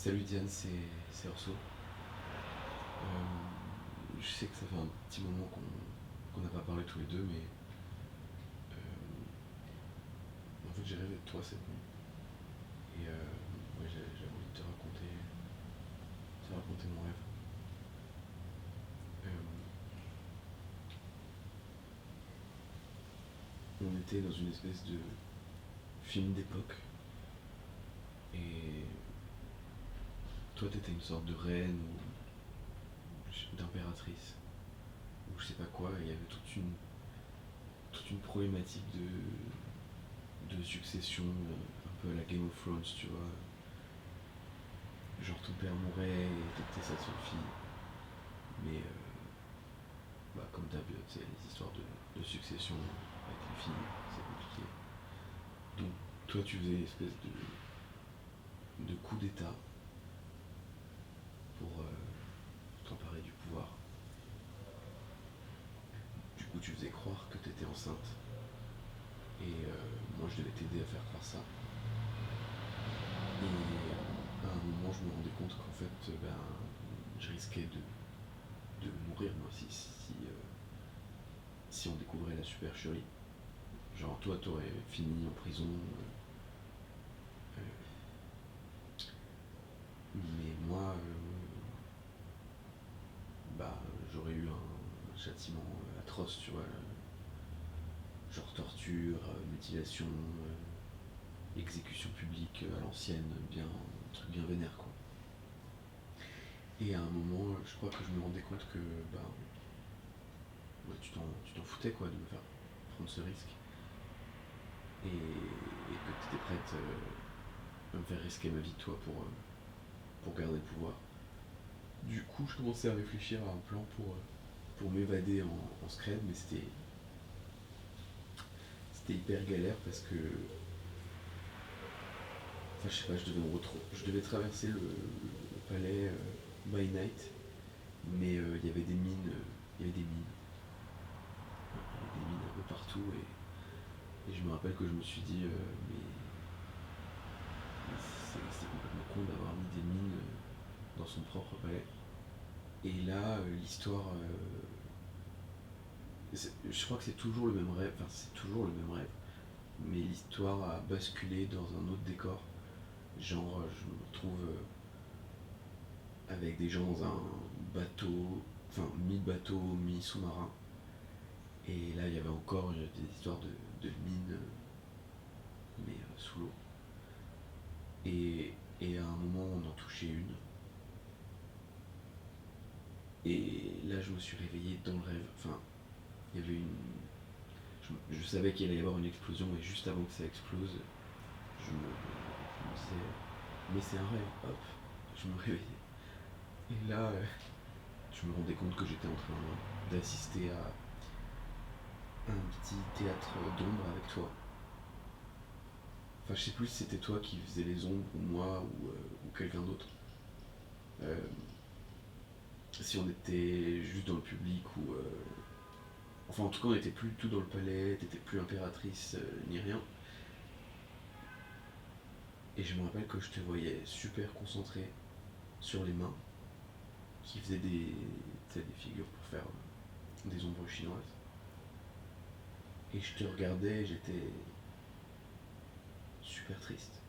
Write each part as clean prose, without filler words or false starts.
Salut Diane, c'est Orso. Je sais que ça fait un petit moment qu'on n'a pas parlé tous les deux, mais en fait j'ai rêvé de toi cette nuit. Et ouais, j'avais envie de te raconter mon rêve. On était dans une espèce de film d'époque, et toi t'étais une sorte de reine ou d'impératrice, ou je sais pas quoi, et il y avait toute une problématique de succession, un peu à la Game of Thrones, tu vois. Genre ton père mourait et t'étais sa seule fille. Mais bah, comme d'hab, tu sais, les histoires de succession avec les filles, c'est compliqué. Donc toi tu faisais une espèce de coup d'état pour t'emparer du pouvoir. Du coup tu faisais croire que t'étais enceinte. Et moi je devais t'aider à faire croire ça. Et à un moment je me rendais compte qu'en fait je risquais de mourir moi si on découvrait la supercherie. Genre toi t'aurais fini en prison, mais moi bah j'aurais eu un châtiment atroce, tu vois, genre torture, mutilation, exécution publique à l'ancienne, bien un truc bien vénère quoi. Et à un moment, je crois que je me rendais compte que bah ouais, tu t'en foutais quoi de me faire prendre ce risque, et que tu étais prête à me faire risquer ma vie toi pour garder le pouvoir. Du coup, je commençais à réfléchir à un plan pour m'évader en scred, mais c'était hyper galère parce que, enfin, je sais pas, je devais traverser le palais by night, mais il y avait des mines, un peu partout, et je me rappelle que je me suis dit, mais c'est complètement con d'avoir mis des mines dans son propre palais. Et là, l'histoire, je crois que c'est toujours le même rêve, enfin c'est toujours le même rêve, mais l'histoire a basculé dans un autre décor. Genre, je me retrouve avec des gens dans un bateau, enfin mi-bateau, mi-sous-marin. Et là, il y avait encore des histoires de mines, mais sous l'eau. Et à un moment, on en touchait une. Et là, je me suis réveillé dans le rêve. Enfin, il y avait une. Je savais qu'il allait y avoir une explosion, et juste avant que ça explose, je me disais, mais c'est un rêve, hop, je me réveillais. Et là, je me rendais compte que j'étais en train d'assister à un petit théâtre d'ombre avec toi. Enfin, je sais plus si c'était toi qui faisais les ombres, ou moi, ou quelqu'un d'autre. Euh, si on était juste dans le public, ou. Enfin, en tout cas, on n'était plus du tout dans le palais, t'étais plus impératrice, ni rien. Et je me rappelle que je te voyais super concentré sur les mains, qui faisaient des figures pour faire des ombres chinoises. Et je te regardais et j'étais super triste.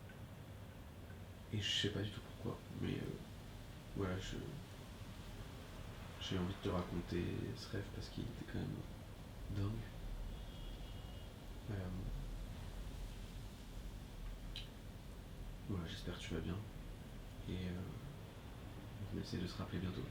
Et je sais pas du tout pourquoi, mais voilà, j'ai envie de te raconter ce rêve parce qu'il était quand même dingue. Euh, voilà, j'espère que tu vas bien. Et on essaie de se rappeler bientôt.